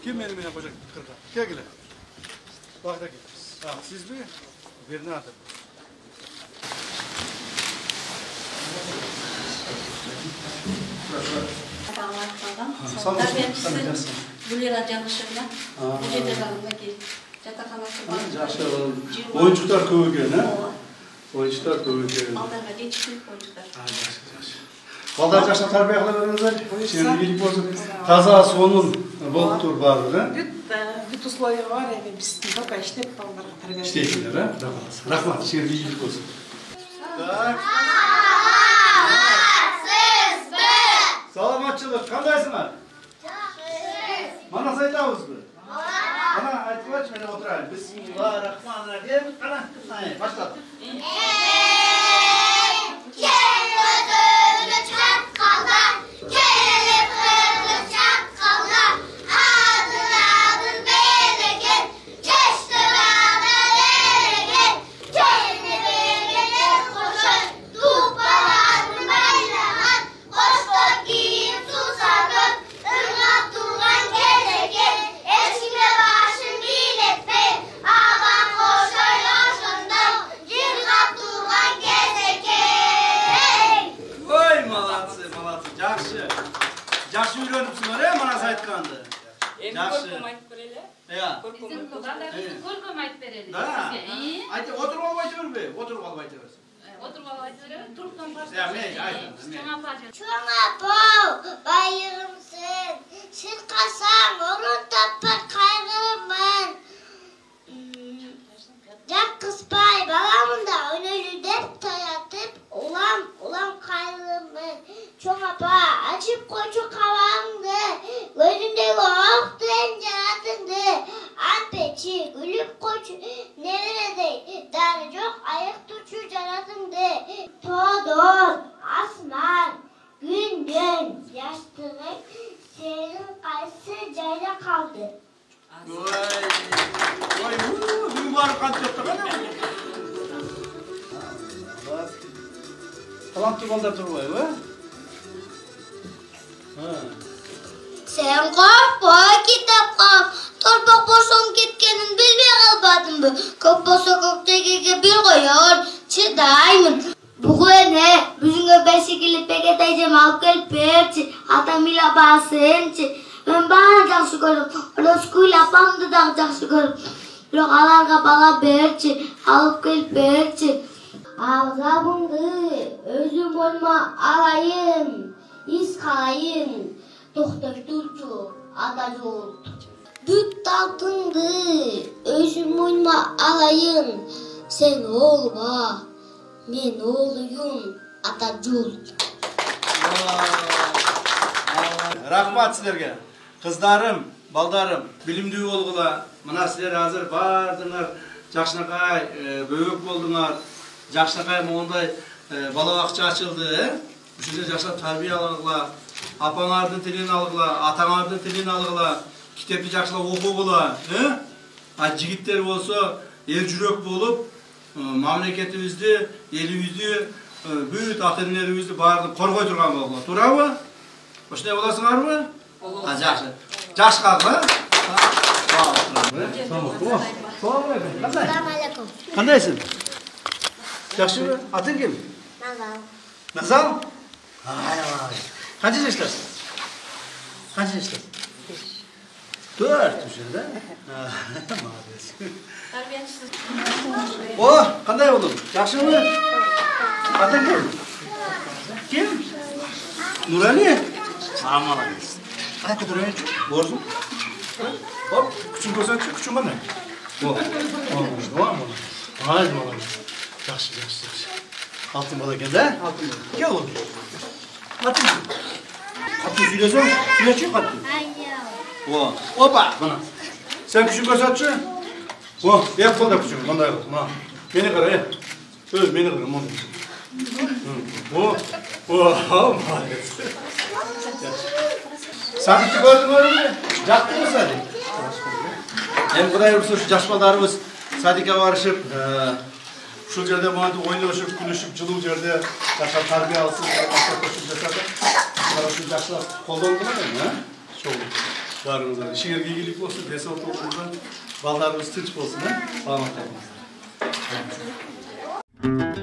Kim benim yine koca kırka? Gel gel. Bak da gel. Ha, siz mi? Birini atın. Terbiyecisi Gülera Canışır'la bu gece kalımda gelip yatakhanası var. Oyuncular köyü ne? Oyuncular köyü. Aldarga geçip oyuncular. Балдар жашап тарбия кыла бериңиздер. Сенин бийлик болсун. Таза сонун болуп тур баардыгы. Бүт условия бар, эми биз пока иштеп балдарга тарбия. İşteysinler ha. Рахмат, сенин бийлик болсун. Так. Саламатчылык, кандайсыңар? Жакшы. Манас айтабызбы? Ana aytыбачы, мен отурайын. Бисмиллахир-рахманир-рахим. Ana, баштадык. Жақсы үйреніпсіңдер, манас айтқанды. Жақсы. Көркем айтып берелі. Bizim көркем айтып берелі. Отырып алып айта бербе, отырып алып айта берсін. Отырып алып айта берелі. Тұрықтан Чоң апа, байығымсың, шырқасаң, орын таппай қайғырымын. Жак қыспай, баламында өнөлі деп таятып, улам қайғырымын. Чоң апа, açıp koçu kavağımdı, gözümdeki oktun yaratındı. Anpeçi gülüp koçu, nerede darı yok, ayak tuçu yaratındı. Todor, asman, gündün, yaştırıp, senin kayısı cayla kaldı. Vay, mübarek kantiyottu kadar mı? Talantlı balda durmayı mı? Sen korkma kitapqa, torpaq boşum ketkenin bilmey qalbadın mı? Koppa sokakdaki bir koyar, çıdayımın. Bugün ne? Büzünge beşikili peketeceğim alıp gelip berçi, atamıyla basınçı. Ben bana жақсы көріп, Roskuyla apamdı da жақсы көріп. Lokalarga bana berçi, alıp gelip berçi. Ağzabımdı, özüm olma alayım. İz kalayım, doktor Turcu, Atacol. Büt altındı, özüm oyma alayım. Sen olma, men oğluyum, Atacol. Rahmat sizlerge. Kızlarım, baldarım, bilimdүү olgula. Mına sizler hazır bardыңар, жакшынакай бөбөк болдуңар. Жакшынакай мондай бала бакча ачылды. Ушунда жакшылап тарбия алгыла, апаңардын тилин алгыла, атаңардын тилин алгыла, китепти жакшылап окугула, а жигиттер болсо эл жүрөк болуп, мамлекетибизди, элибизди, бүт ата-энелерибизди баарын коргой турган болгула. Туурабы? Ошондой боласыңарбы? Жакшы. Жаш калды. Assalamualaikum. Кандайсың? Жакшыбы? Атың ким? Nazal. Назал? Қанша жаштасың? Қанша жаштасың? 4 жүрді? Молодец. Terbiyecisi. О, қандай болдың? Жақшыбы? Атың кім? Кім? Нурали? Молодец. Қайқа тұрайыншы? Борсың? Оп, күшін көрсетші, күшін қандай? Молодец. Жақшы. Алтын бала екен, да? Алтын бала. Кел ол. Атын. Атын сөйлесең, сөйлеші қатын. Опа, мына. Сен күшін көрсетші. Ек қолда күшін, мындай қыл. Мені қара, Өз мені қара, мындай. Молодец. Садикті көрдің өрімде? Жақты ма Садик? Енді құдай ұрсы жас балдарымыз садикке барышып, ушул жерде мынтип ойношуп, күлүшүп, жылуу жерде жашап тарбия алсын, жасап жасады. Ушул жакшылап колдондуңар эми, Barınızlar. İşinizge iyilik olsun. Desalt okulundan ballarınız tinç olsun. Sağlıklı olun.